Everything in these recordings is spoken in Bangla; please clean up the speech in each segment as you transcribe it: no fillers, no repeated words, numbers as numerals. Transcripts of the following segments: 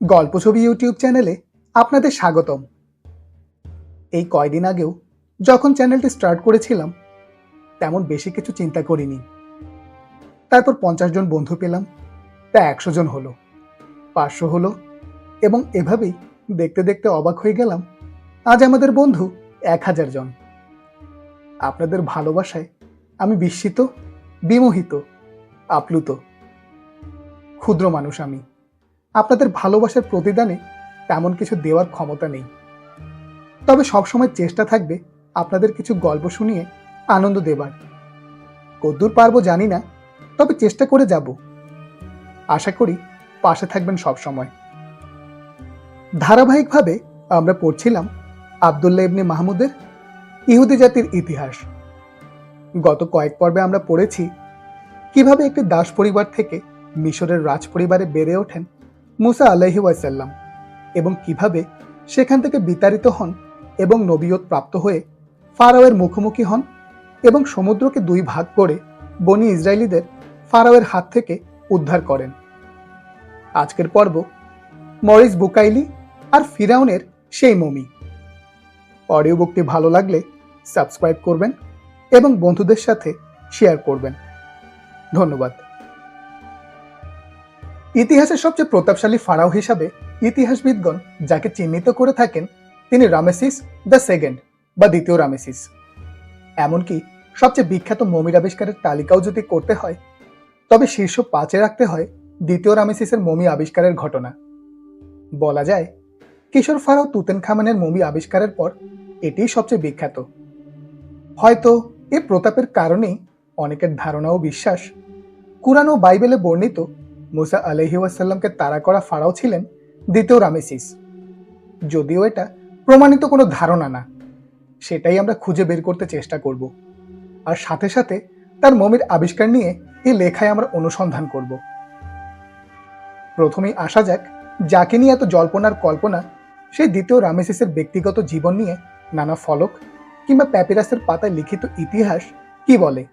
গল্প ছবি ইউটিউব চ্যানেলে আপনাদের স্বাগতম। এই কয়দিন আগেও যখন চ্যানেলটি স্টার্ট করেছিলাম তেমন বেশি কিছু চিন্তা করিনি। তারপর 50 জন বন্ধু পেলাম, তা 100 জন হলো, 500 হলো, এবং এভাবেই দেখতে দেখতে অবাক হয়ে গেলাম আজ আমাদের বন্ধু 1000 জন। আপনাদের ভালোবাসায় আমি বিস্মিত, বিমোহিত, আপ্লুত। ক্ষুদ্র মানুষ আমি, আপনাদের ভালোবাসার প্রতিদানে তেমন কিছু দেওয়ার ক্ষমতা নেই, তবে সবসময় চেষ্টা থাকবে আপনাদের কিছু গল্প শুনিয়ে আনন্দ দেবার। কদ্দূর পারবো জানি না, তবে চেষ্টা করে যাব। আশা করি পাশে থাকবেন সব সময়। ধারাবাহিকভাবে আমরা পড়ছিলাম আব্দুল্লাহ ইবনে মাহমুদের ইহুদি জাতির ইতিহাস। গত কয়েক পর্বে আমরা পড়েছি কিভাবে একটি দাস পরিবার থেকে মিশরের রাজ পরিবারে বেড়ে ওঠেন মুসা আলাইহি ওয়াসাল্লাম, এবং কিভাবে সেখান থেকে বিতাড়িত হন এবং নবিয়ত প্রাপ্ত হয়ে ফারাওয়ের মুখোমুখি হন এবং সমুদ্রকে দুই ভাগ করে বনি ইসরায়েলিদের ফারাওয়ের হাত থেকে উদ্ধার করেন। আজকের পর্ব মরিস বুকাইলি আর ফিরাউনের সেই মমি। অডিও বুকটি ভালো লাগলে সাবস্ক্রাইব করবেন এবং বন্ধুদের সাথে শেয়ার করবেন। ধন্যবাদ। ইতিহাসের সবচেয়ে প্রতাপশালী ফারাও হিসাবে ইতিহাসবিদগণ যাকে চিহ্নিত করে থাকেন তিনি রামেসিস দ্য সেকেন্ড বা দ্বিতীয় রামেসিস। এমনকি সবচেয়ে বিখ্যাত মমির আবিষ্কারের তালিকাও যদি করতে হয় তবে শীর্ষ 5-এ রাখতে হয় দ্বিতীয় রামেসিসের মমি আবিষ্কারের ঘটনা। বলা যায় কিশোর ফারাও তুতেনখামেনের মমি আবিষ্কারের পর এটিই সবচেয়ে বিখ্যাত। হয়তো এই প্রতাপের কারণেই অনেকের ধারণা ও বিশ্বাস কুরআন ও বাইবেলে বর্ণিত মুসা আলাইহি ওয়াসাল্লামকে তাড়া করা ফারাও ছিলেন দ্বিতীয় রামেসিস। যদিও এটা প্রমাণিত কোনো ধারণা না, সেটাই আমরা খুঁজে বের করতে চেষ্টা করব, আর সাথে সাথে তার মমির আবিষ্কার নিয়ে এই লেখায় আমরা অনুসন্ধান করব। প্রথমেই আসা যাক যাকে নিয়ে এত জল্পনার কল্পনা, সেই দ্বিতীয় রামেসিসের ব্যক্তিগত জীবন নিয়ে নানা ফলক কিংবা প্যাপিরাসের পাতায় লিখিত ইতিহাস কি বলে।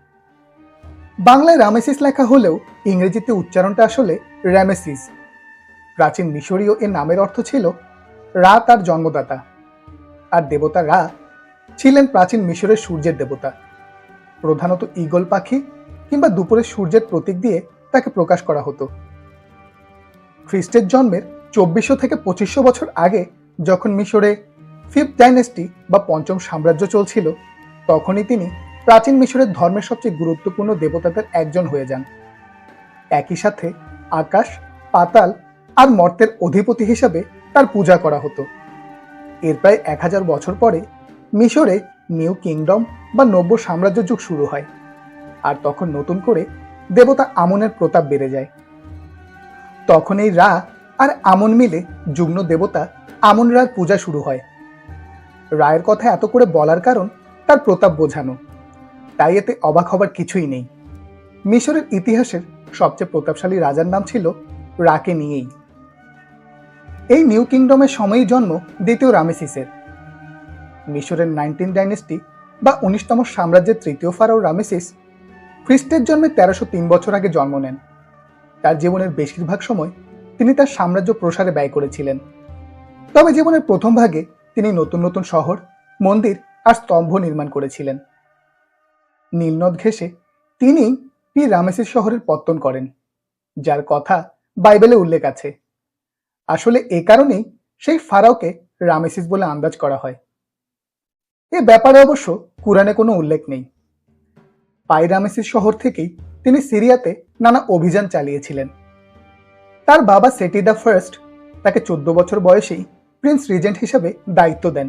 বাংলায় রামেসিস লেখা হলেও ইংরেজিতে উচ্চারণটা আসলে র্যামেসিস। প্রাচীন মিশরীয় এর নামের অর্থ ছিল রা, তার জন্মদাতা, আর দেবতা রা ছিলেন প্রাচীন মিশরের সূর্যের দেবতা। প্রধানত ঈগল পাখি কিংবা দুপুরের সূর্যের প্রতীক দিয়ে তাকে প্রকাশ করা হতো। খ্রিস্টের জন্মের 2400 থেকে 2500 বছর আগে যখন মিশরে 5th ডাইনেস্টি বা পঞ্চম সাম্রাজ্য চলছিল, তখনই তিনি প্রাচীন মিশরের ধর্মের সবচেয়ে গুরুত্বপূর্ণ দেবতাদের একজন হয়ে যান। একই সাথে আকাশ, পাতাল আর মর্তের অধিপতি হিসাবে তার পূজা করা হতো। এর প্রায় 1000 বছর পরে মিশরে নিউ কিংডম বা নব্য সাম্রাজ্য যুগ শুরু হয়, আর তখন নতুন করে দেবতা আমনের প্রতাপ বেড়ে যায়। তখন এই রা আর আমন মিলে যুগ্ম দেবতা আমন রার পূজা শুরু হয়। রায়ের কথা এত করে বলার কারণ তার প্রতাপ বোঝানো, তাই এতে অবাক হবার কিছুই নেই। মিশরের ইতিহাসের সবচেয়ে প্রতাপশালী রাজার নাম ছিল রাকে নিয়েই। এই নিউ কিংডমের সময়ই জন্ম দ্বিতীয় রামেসিসের। মিশরের 19th ডাইনেস্টি বা 19তম সাম্রাজ্যের তৃতীয় ফারাও রামেসিস খ্রিস্টের জন্মে 1303 বছর আগে জন্ম নেন। তার জীবনের বেশিরভাগ সময় তিনি তার সাম্রাজ্য প্রসারে ব্যয় করেছিলেন। তবে জীবনের প্রথম ভাগে তিনি নতুন নতুন শহর, মন্দির আর স্তম্ভ নির্মাণ করেছিলেন। নীলনদ ঘেঁষে তিনি রামেসিস শহরের পত্তন করেন, যার কথা বাইবেলে উল্লেখ আছে। আসলে এ কারণেই সেই ফারাওকে রামেসিস বলে আন্দাজ করা হয়। এ ব্যাপারে অবশ্য কুরআনে কোনো উল্লেখ নেই। রামেসিস শহর থেকেই তিনি সিরিয়াতে নানা অভিযান চালিয়েছিলেন। তার বাবা সেটি দ্য ফার্স্ট তাকে 14 বছর বয়সেই প্রিন্স রিজেন্ট হিসেবে দায়িত্ব দেন।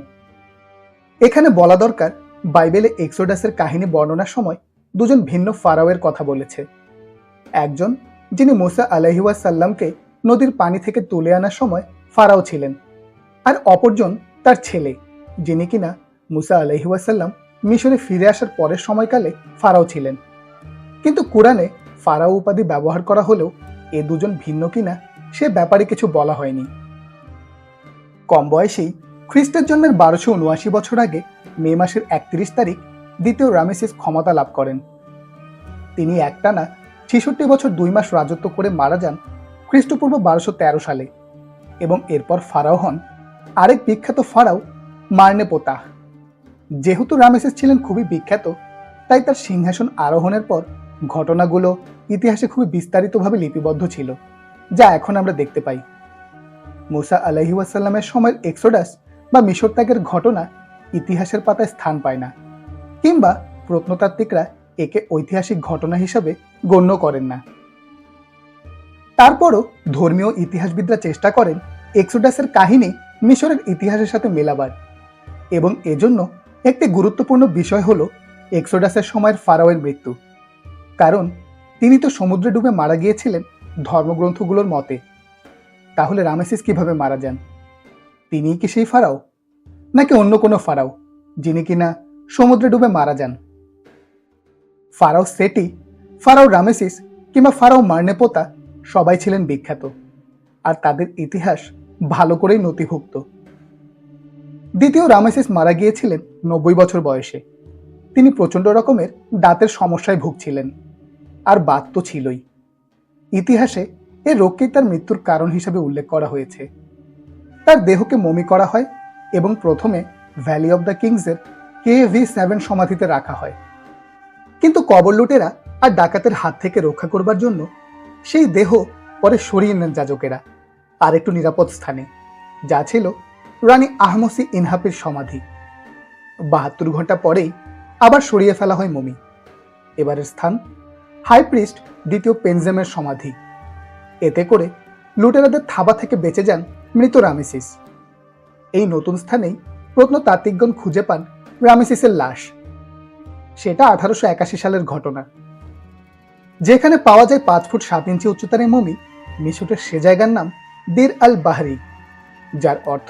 এখানে বলা দরকার, বাইবেলে এক্সোডাসের কাহিনী বর্ণনার সময় দুজন ভিন্ন ফারাওয়ের কথা বলেছে। একজন যিনি মুসা আলাইহি ওয়াসাল্লামকে নদীর পানি থেকে তুলে আনার সময় ফারাও ছিলেন, আর অপরজন তার ছেলে যিনি কিনা মুসা আলাইহি ওয়াসাল্লাম মিশরে ফিরে আসার পরের সময়কালে ফারাও ছিলেন। কিন্তু কুরআনে ফারাও উপাধি ব্যবহার করা হলেও এ দুজন ভিন্ন কিনা সে ব্যাপারে কিছু বলা হয়নি। কম বয়সেই খ্রিস্টের জন্মের 1279 বছর আগে মে মাসের 31 তারিখ দ্বিতীয় রামেসিস ক্ষমতা লাভ করেন। তিনি একটানা 66 বছর 2 মাস রাজত্ব করে মারা যান খ্রিস্টপূর্ব 1213 সালে। এবং এরপর ফারাও হন আরেক বিখ্যাত ফারাও মারনেপোতাহ। যেহেতু রামেসেস ছিলেন খুবই বিখ্যাত, তাই তার সিংহাসন আরোহণের পর ঘটনাগুলো ইতিহাসে খুবই বিস্তারিতভাবে লিপিবদ্ধ ছিল, যা এখন আমরা দেখতে পাই। মুসা আলাইহি ওয়াসাল্লামের সময়ের এক্সোডাস বা মিশর ত্যাগের ঘটনা ইতিহাসের পাতায় স্থান পায় না, কিংবা প্রত্নতাত্ত্বিকরা একে ঐতিহাসিক ঘটনা হিসাবে গণ্য করেন না। তারপরও ধর্মীয় ইতিহাসবিদরা চেষ্টা করেন এক্সোডাসের কাহিনী মিশরের ইতিহাসের সাথে মেলাবার, এবং এজন্য একটি গুরুত্বপূর্ণ বিষয় হলো এক্সোডাসের সময়ের ফারাওয়ের মৃত্যু। কারণ তিনি তো সমুদ্রে ডুবে মারা গিয়েছিলেন ধর্মগ্রন্থগুলোর মতে। তাহলে রামেসিস কিভাবে মারা যান? তিনিই কি সেই ফারাও, নাকি অন্য কোনো ফারাও যিনি কিনা সমুদ্রে ডুবে মারা যান? ফারাও সেটি, ফারাও রামেসিস কিংবা ফারাও মারনেপোতা সবাই ছিলেন বিখ্যাত, আর তাদের ইতিহাস ভালো করেই নথিভুক্ত। দ্বিতীয় রামেসিস মারা গিয়েছিলেন 90 বছর বয়সে। তিনি প্রচণ্ড রকমের দাঁতের সমস্যায় ভুগছিলেন, আর বাত তো ছিলই। ইতিহাসে এ রোগকেই তার মৃত্যুর কারণ হিসেবে উল্লেখ করা হয়েছে। তার দেহকে মমি করা হয় এবং প্রথমে ভ্যালি অব দ্য কিংসের KV7 সমাধিতে রাখা হয়, কিন্তু কবর লুটেরা আর ডাকাতের হাত থেকে রক্ষা করবার জন্য সেই দেহ পরে সরিয়ে নেন যাজকেরা আর একটু নিরাপদ স্থানে, যা ছিল রানী আহমসি ইনহাপের সমাধি। 72 ঘন্টা পরেই আবার সরিয়ে ফেলা হয় মমি। এবারের স্থান হাই প্রিস্ট দ্বিতীয় পেনজেমের সমাধি। এতে করে লুটেরাদের থাবা থেকে বেঁচে যান মৃত রামেসিস। এই নতুন স্থানেই প্রত্নতাত্ত্বিকগণ খুঁজে পান রামেসিসের লাশ। সেটা 1881 সালের ঘটনা। যেখানে পাওয়া যায় 5 ফুট 7 ইঞ্চি উচ্চতার মমি, মিশরের সে জায়গার নাম দির আল বাহরি, যার অর্থ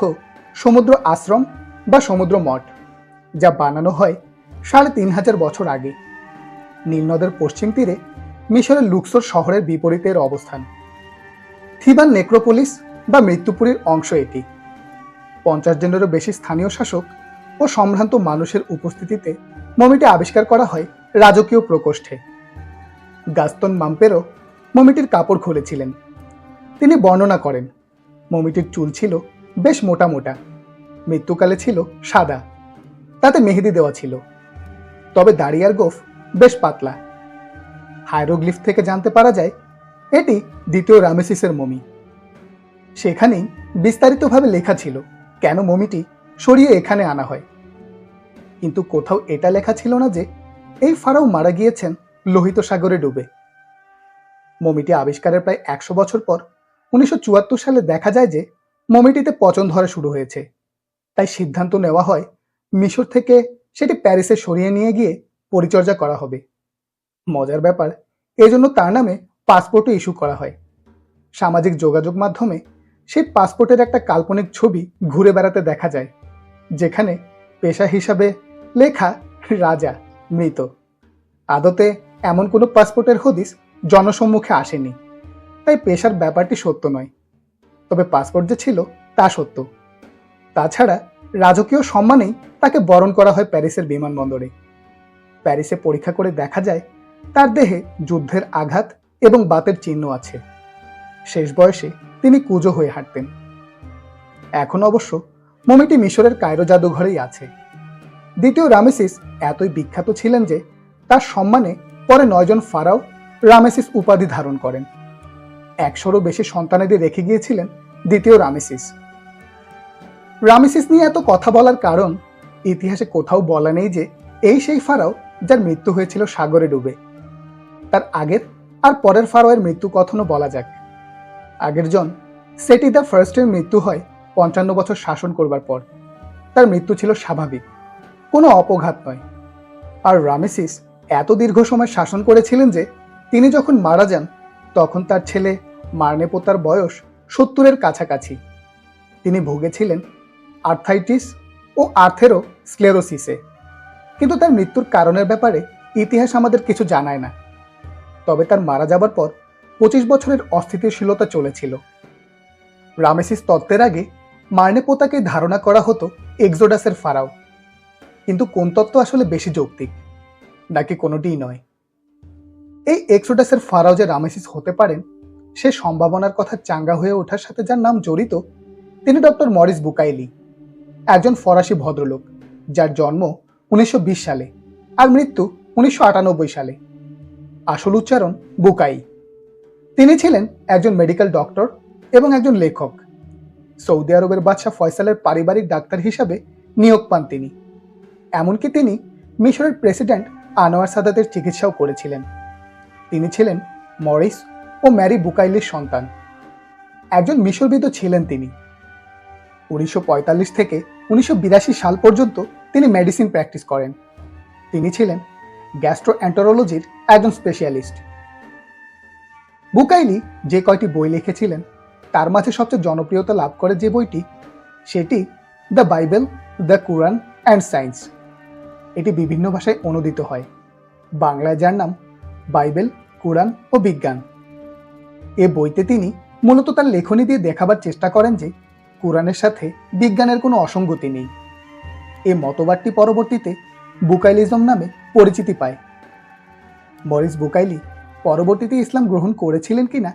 সমুদ্র আশ্রম বা সমুদ্র মঠ, যা বানানো হয় 3500 বছর আগে। নীল নদের পশ্চিম তীরে মিশরের লুক্সোর শহরের বিপরীতে এর অবস্থান। থিবান নেক্রোপোলিস বা মৃত্যুপুরীর অংশ এটি। 50 জনেরও বেশি স্থানীয় শাসক ও সম্ভ্রান্ত মানুষের উপস্থিতিতে মমিটি আবিষ্কার করা হয় রাজকীয় প্রকোষ্ঠে। গাস্তন মাম্পেরো মমিটির কাপড় খুলেছিলেন। তিনি বর্ণনা করেন, মমিটির চুল ছিল বেশ মোটা মোটা, মৃত্যুকালে ছিল সাদা, তাতে মেহেদি দেওয়া ছিল, তবে দাড়ি আর গোঁফ বেশ পাতলা। হাইরোগ্লিফ থেকে জানতে পারা যায় এটি দ্বিতীয় রামেসিসের মমি। সেখানেই বিস্তারিতভাবে লেখা ছিল কেন মমিটি সরিয়ে এখানে আনা হয়, কিন্তু কোথাও এটা লেখা ছিল না যে এই ফারাও মারা গিয়েছেন লোহিত সাগরে ডুবে। মমিটি আবিষ্কারের প্রায় 100 বছর পর 1974 সালে দেখা যায় যে মমিটিতে পচন ধরা শুরু হয়েছে। তাই সিদ্ধান্ত নেওয়া হয় মিশর থেকে সেটি প্যারিসে সরিয়ে নিয়ে গিয়ে পরিচর্যা করা হবে। মজার ব্যাপার, এজন্য তার নামে পাসপোর্টও ইস্যু করা হয়। সামাজিক যোগাযোগ মাধ্যমে সেই পাসপোর্টের একটা কাল্পনিক ছবি ঘুরে বেড়াতে দেখা যায়, যেখানে পেশা হিসাবে লেখা রাজা মৃত। আদতে এমন কোনো পাসপোর্টের হদিস জনসম্মুখে আসেনি, তাই পেশার ব্যাপারটি সত্য নয়, তবে পাসপোর্ট যে ছিল তা সত্য। তাছাড়া রাজকীয় সম্মানেই তাকে বরণ করা হয় প্যারিসের বিমানবন্দরে। প্যারিসে পরীক্ষা করে দেখা যায় তার দেহে যুদ্ধের আঘাত এবং বাতের চিহ্ন আছে। শেষ বয়সে তিনি কুঁজো হয়ে হাঁটতেন। এখন অবশ্য মমিটি মিশরের কায়রো জাদুঘরেই আছে। দ্বিতীয় রামেসিস এতই বিখ্যাত ছিলেন যে তার সম্মানে পরে 9 জন ফারাও রামেসিস উপাধি ধারণ করেন। 100রও বেশি সন্তানাদি রেখে গিয়েছিলেন দ্বিতীয় রামেসিস। রামেসিস নিয়ে এত কথা বলার কারণ, ইতিহাসে কোথাও বলা নেই যে এই সেই ফারাও যার মৃত্যু হয়েছিল সাগরে ডুবে। তার আগের আর পরের ফারাওয়ের মৃত্যু কথনও বলা যাক। আগের জন সেটি দ্য ফার্স্টের মৃত্যু হয় 55 বছর শাসন করবার পর। তার মৃত্যু ছিল স্বাভাবিক, কোনো অপঘাত নয়। আর রামেসিস এত দীর্ঘ সময় শাসন করেছিলেন যে তিনি যখন মারা যান তখন তার ছেলে মারনেপোতার বয়স 70-এর কাছাকাছি। তিনি ভুগেছিলেন আর্থাইটিস ও আর্থেরো স্ক্লেরোসিসে, কিন্তু তার মৃত্যুর কারণের ব্যাপারে ইতিহাস আমাদের কিছু জানায় না। তবে তার মারা যাবার পর 25 বছরের অস্থিতিশীলতা চলেছিল। রামেসিস তত্ত্বের আগে মারনেপোতাকে ধারণা করা হতো এক্সোডাসের ফারাও, কিন্তু কোন তত্ত্ব আসলে বেশি যৌক্তিক, নাকি কোনোটিই নয়? এই এক্সোডাসের ফারাও যে রামেসিস হতে পারেন, সে সম্ভাবনার কথা চাঙ্গা হয়ে ওঠার সাথে যার নাম জড়িত তিনি ডক্টর মরিস বুকাইলি, একজন ফরাসি ভদ্রলোক যার জন্ম 1920 সালে আর মৃত্যু 1998 সালে। আসল উচ্চারণ বুকাই। তিনি ছিলেন একজন মেডিকেল ডক্টর এবং একজন লেখক। সৌদি আরবের বাদশাহ ফয়সালের পারিবারিক ডাক্তার হিসাবে নিয়োগ পান তিনি। এমনকি তিনি মিশরের প্রেসিডেন্ট আনোয়ার সাদাতের চিকিৎসাও করেছিলেন। তিনি ছিলেন মরিস ও ম্যারি বুকাইলির সন্তান। একজন মিশরবিদ ছিলেন তিনি। 1945 থেকে 1982 সাল পর্যন্ত তিনি মেডিসিন প্র্যাকটিস করেন। তিনি ছিলেন গ্যাস্ট্রোএন্টারোলজির একজন স্পেশালিস্ট। বুকাইলি যে কয়টি বই লিখেছিলেন তার মাঝে সবচেয়ে জনপ্রিয়তা লাভ করে যে বইটি, সেটি the Bible, the Quran and science. এটি বিভিন্ন ভাষায় অনুদিত হয়। বাংলায় যার নাম বাইবেল, কুরআন ও বিজ্ঞান। এ বইতে তিনি মূলত তার লেখনী দিয়ে দেখাবার চেষ্টা করেন যে কুরআনের সাথে বিজ্ঞানের কোনো অসঙ্গতি নেই। এই মতবাদটি পরবর্তীতে বুকাইলিজম নামে পরিচিতি পায়। মরিস বুকাইলি পরবর্তীতে ইসলাম গ্রহণ করেছিলেন কিনা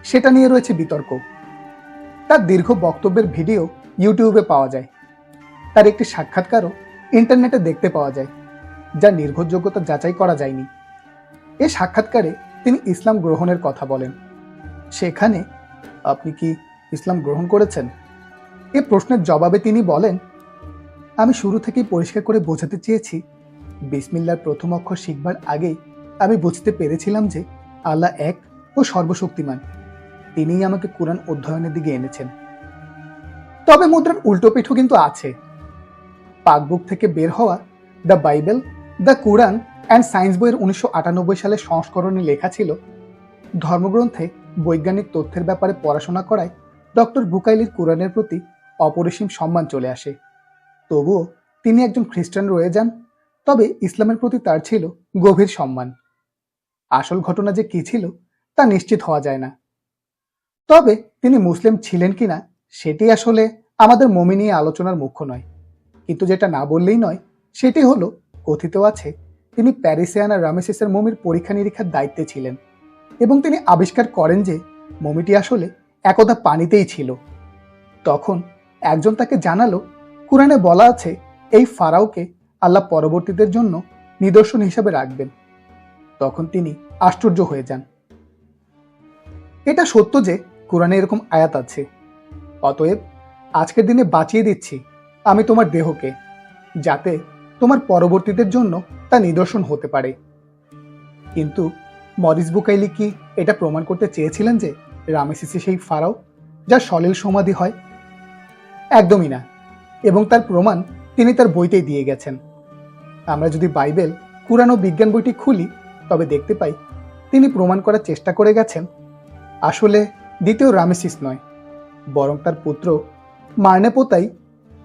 সেটা নিয়ে রয়েছে বিতর্ক। তার দীর্ঘ বক্তব্যের ভিডিও ইউটিউবে পাওয়া যায়। তার একটি সাক্ষাৎকারও ইন্টারনেটে দেখতে পাওয়া যায়, যা নির্ভরযোগ্যতা যাচাই করা যায়নি। এ সাক্ষাৎকারে তিনি ইসলাম গ্রহণের কথা বলেন। সেখানে আপনি কি ইসলাম গ্রহণ করেছেন? এ প্রশ্নের জবাবে তিনি বলেন, আমি শুরু থেকেই পরিষ্কার করে বোঝাতে চেয়েছি, বিসমিল্লাহর প্রথম অক্ষর শিখবার আগেই আমি বুঝতে পেরেছিলাম যে আল্লাহ এক ও সর্বশক্তিমান। তিনিই আমাকে কুরআন অধ্যয়নের দিকে এনেছেন। তবে মুদ্রার উল্টো পিঠও কিন্তু আছে। পাকবুক থেকে বের হওয়া the Bible, the Quran and science বইয়ের 1998 সালের সংস্করণে লেখা ছিল, ধর্মগ্রন্থে বৈজ্ঞানিক তথ্যের ব্যাপারে পড়াশোনা করায় ডক্টর বুকাইলির কুরআনের প্রতি অপরিসীম সম্মান চলে আসে। তবুও তিনি একজন খ্রিস্টান রয়ে যান, তবে ইসলামের প্রতি তার ছিল গভীর সম্মান। আসল ঘটনা যে কি ছিল তা নিশ্চিত হওয়া যায় না। তবে তিনি মুসলিম ছিলেন কিনা সেটি আসলে আমাদের মমি নিয়ে আলোচনার মুখ্য নয়। কিন্তু যেটা না বললেই নয় সেটি হলো, কথিত আছে তিনি প্যারিসিয়ানা রামেসিসের মমির পরীক্ষা নিরীক্ষার দায়িত্বে ছিলেন এবং তিনি আবিষ্কার করেন যে মমিটি আসলে একদা পানিতেই ছিল। তখন একজন তাকে জানালো, কুরআনে বলা আছে এই ফারাওকে আল্লাহ পরবর্তীদের জন্য নিদর্শন হিসাবে রাখবেন। তখন তিনি আশ্চর্য হয়ে যান। এটা সত্য যে কুরআনে এরকম আয়াত আছে, অতএব আজকের দিনে বাঁচিয়ে দিচ্ছি আমি তোমার দেহকে, যাতে তোমার পরবর্তীদের জন্য তা নিদর্শন হতে পারে। কিন্তু মরিস বুকাইলি কি এটা প্রমাণ করতে চেয়েছিলেন যে রামেসিসে সেই ফারাও যার সলিল সমাধি হয়? একদমই না। এবং তার প্রমাণ তিনি তার বইতেই দিয়ে গেছেন। আমরা যদি বাইবেল, কুরআন ও বিজ্ঞান বইটি খুলি তবে দেখতে পাই তিনি প্রমাণ করার চেষ্টা করে গেছেন আসলে দ্বিতীয় রামেসিস নয়, বরং তার পুত্র মার্নেপোতাই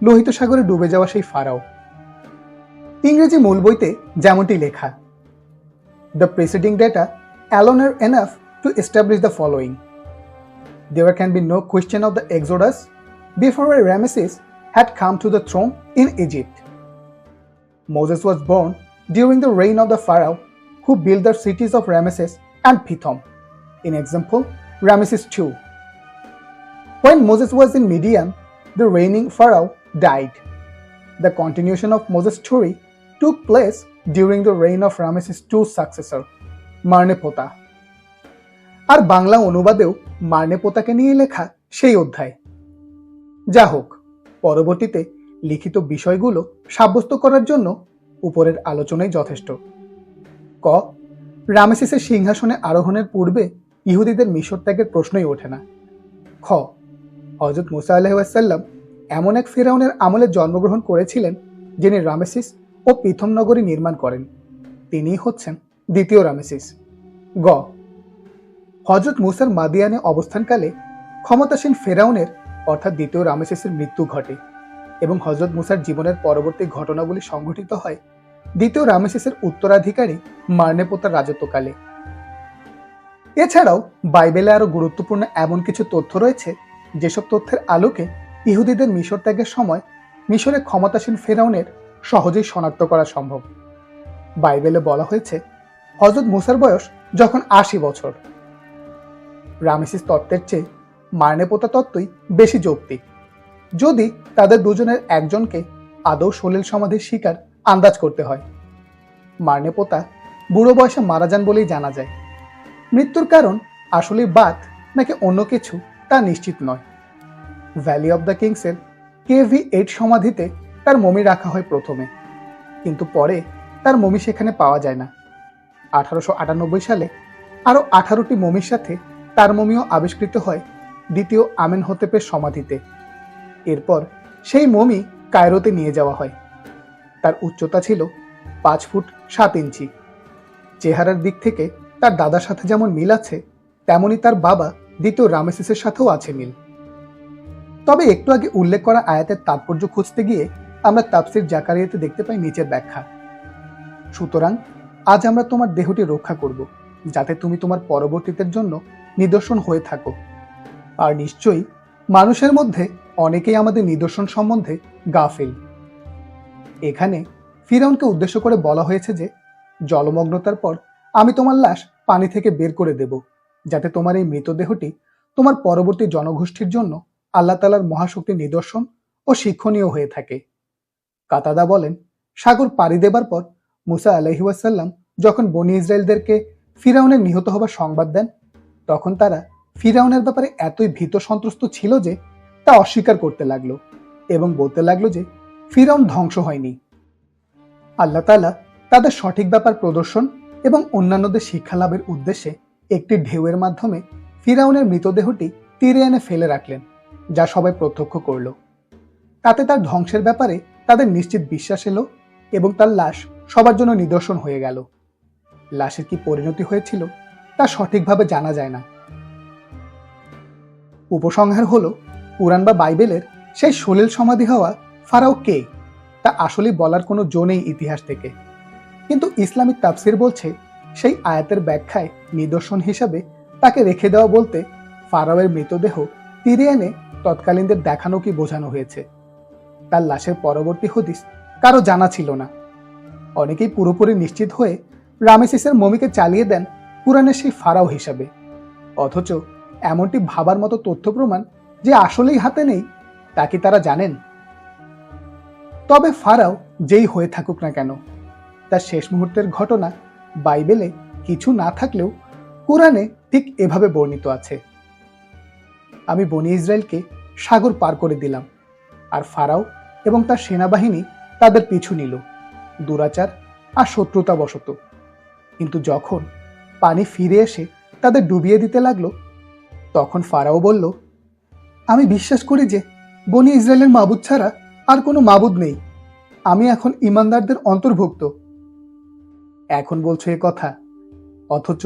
লোহিত সাগরে ডুবে যাওয়া সেই ফারাও। ইংরেজি মূল বইতে যেমনটি লেখা, The preceding data alone are enough to establish the following. There can be no question of the exodus before Ramesses had come to the throne in Egypt. Moses was born during the reign of the Pharaoh who built the cities of Ramesses and Pithom. In example, Ramesses II. When Moses was in Midian, the reigning Pharaoh died. The continuation of Moses' story took place during the reign of Ramesses II's successor, মার্নেপোতা। আর বাংলা অনুবাদেও মার্নেপোতাকে নিয়ে লেখা সেই অধ্যায়। যা হোক, পরবর্তীতে লিখিত বিষয়গুলো সাব্যস্ত করার জন্য উপরের আলোচনাই যথেষ্ট। ক, রামেসিসের সিংহাসনে আরোহণের পূর্বে ইহুদিদের মিশর ত্যাগের প্রশ্নই ওঠে না। খ, হযরত মুসা আলাইহিস সালাম এমন এক ফিরআউনের আমলে জন্মগ্রহণ করেছিলেন যিনি রামেসিস ও পিথম নগরী নির্মাণ করেন। তিনিই হচ্ছেন দ্বিতীয় রামেসিস। গ, হযরত মুসার মাদিয়ানে অবস্থানকালে ক্ষমতাসীন ফেরাউনের অর্থাৎ দ্বিতীয় রামেসিসের মৃত্যু ঘটে এবং হযরত মুসার জীবনের পরবর্তী ঘটনাগুলি সংঘটিত হয় দ্বিতীয় রামেসিসের উত্তরাধিকারী মার্নেপোতার রাজত্বকালে। এছাড়াও বাইবেলে আরো গুরুত্বপূর্ণ এমন কিছু তথ্য রয়েছে যেসব তথ্যের আলোকে ইহুদিদের মিশর ত্যাগের সময় মিশরে ক্ষমতাসীন ফেরাউনের সহজেই শনাক্ত করা সম্ভব। বাইবেলে বলা হয়েছে হযরত মুসার বয়স যখন 80 বছর। রামেসিস তত্ত্বের চেয়ে মার্নেপোতা তত্ত্বই বেশি যৌক্তিক। যদি তাদের দুজনের একজনকে আদৌ সলিল সমাধির শিকার আন্দাজ করতে হয়। মারনেপোতা বুড়ো বয়সে মারা যান বলেই জানা যায়। মৃত্যুর কারণ আসলে বাত নাকি অন্য কিছু তা নিশ্চিত নয়। ভ্যালি অব দ্য কিংসের KV8 সমাধিতে তার মমি রাখা হয় প্রথমে, কিন্তু পরে তার মমি সেখানে পাওয়া যায় না। 1898 সালে আরও 18টি মমির সাথে তার মমিও আবিষ্কৃত হয় দ্বিতীয় আমেনহোতেপের সমাধিতে। এরপর সেই মমি কায়রোতে নিয়ে যাওয়া হয়। তার উচ্চতা ছিল 5 ফুট 7 ইঞ্চি। চেহারার দিক থেকে তার দাদার সাথে যেমন মিল আছে, তেমনি তার বাবা দ্বিতীয় রামেসিসের সাথেও আছে মিল। তবে একটু আগে উল্লেখ করা আয়াতের তাৎপর্য খুঁজতে গিয়ে আমরা তাফসির জাকারিয়াতে দেখতে পাই নিচের ব্যাখ্যা। সুতরাং আজ আমরা তোমার দেহটি রক্ষা করব, যাতে তুমি তোমার পরবর্তীদের জন্য নিদর্শন হয়ে থাকো। আর নিশ্চয়ই মানুষের মধ্যে অনেকেই আমাদের নিদর্শন সম্বন্ধে গাফিল। এখানে ফিরাউনকে উদ্দেশ্য করে বলা হয়েছে যে, জলমগ্নতার পর আমি তোমার লাশ পানি থেকে বের করে দেব, যাতে তোমার এই মৃতদেহটি তোমার পরবর্তী জনগোষ্ঠীর জন্য আল্লাহ তাআলার মহাশক্তির নিদর্শন ও শিক্ষণীয় হয়ে থাকে। কাতাদা বলেন, সাগর পাড়ি দেবার পর মুসা আলাইহি ওয়াসাল্লাম যখন বনি ইসরায়েলদেরকে ফিরাউনের নিহত হবার সংবাদ দেন, তখন তারা ফিরাউনের ব্যাপারে এতই ভীত সন্ত্রস্ত ছিল যে তা অস্বীকার করতে লাগলো এবং বলতে লাগলো যে ফিরাউন ধ্বংস হয়নি। আল্লাহ তাআলা তাদের সঠিক ব্যাপার প্রদর্শন এবং অন্যান্যদের শিক্ষা লাভের উদ্দেশ্যে একটি ঢেউয়ের মাধ্যমে ফিরাউনের মৃতদেহটি তীরে এনে ফেলে রাখলেন, যা সবাই প্রত্যক্ষ করল। তাতে তার ধ্বংসের ব্যাপারে তাদের নিশ্চিত বিশ্বাস এলো এবং তার লাশ সবার জন্য নিদর্শন হয়ে গেল। লাশের কি পরিণতি হয়েছিল তা সঠিকভাবে জানা যায় না। উপসংহার হলো, কুরআন বা বাইবেলের সেই সলিল সমাধি হওয়া ফারাও কে তা আসলে বলার কোনো জো নেই ইতিহাস থেকে। কিন্তু ইসলামিক তাফসির বলছে, সেই আয়াতের ব্যাখ্যায় নিদর্শন হিসাবে তাকে রেখে দেওয়া বলতে ফারাওয়ের মৃতদেহ তীরে এনে তৎকালীনদের দেখানো কি বোঝানো হয়েছে। তার লাশের পরবর্তী হদিস কারো জানা ছিল না। অনেকেই পুরোপুরি নিশ্চিত হয়ে রামেসিসের মমিকে চালিয়ে দেন কুরআনের সেই ফারাও হিসাবে, অথচ এমনটি ভাবার মতো তথ্য প্রমাণ যে আসলেই হাতে নেই তা কি তারা জানেন? তবে ফারাও যেই হয়ে থাকুক না কেন, তার শেষ মুহূর্তের ঘটনা বাইবেলে কিছু না থাকলেও কুরআনে ঠিক এভাবে বর্ণিত আছে। আমি বনি ইসরায়েলকে সাগর পার করে দিলাম, আর ফারাও এবং তার সেনাবাহিনী তাদের পিছু নিল দুরাচার আর শত্রুতা বশত। কিন্তু যখন পানি ফিরে এসে তাদের ডুবিয়ে দিতে লাগলো, তখন ফারাও বলল, আমি বিশ্বাস করি যে বনি ইসরায়েলের মাবুদ ছাড়া আর কোনো মাবুদ নেই। আমি এখন ইমানদারদের অন্তর্ভুক্ত। এখন বলছো এ কথা, অথচ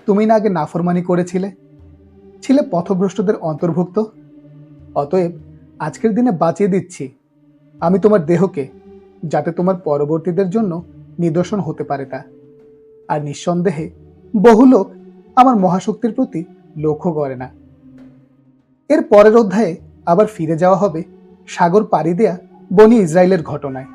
তুমি না আগে নাফরমানি করেছিলে, ছিলে পথভ্রষ্টদের অন্তর্ভুক্ত। অতএব আজকের দিনে বাঁচিয়ে দিচ্ছি আমি তোমার দেহকে, যাতে তোমার পরবর্তীদের জন্য নিদর্শন হতে পারে তা। আর নিঃসন্দেহে বহু লোক আমার মহাশক্তির প্রতি লক্ষ্য করে না। এর পরের অধ্যায়ে আবার ফিরে যাওয়া হবে সাগর পাড়ি দেয়া বনি ইসরায়েলের ঘটনায়।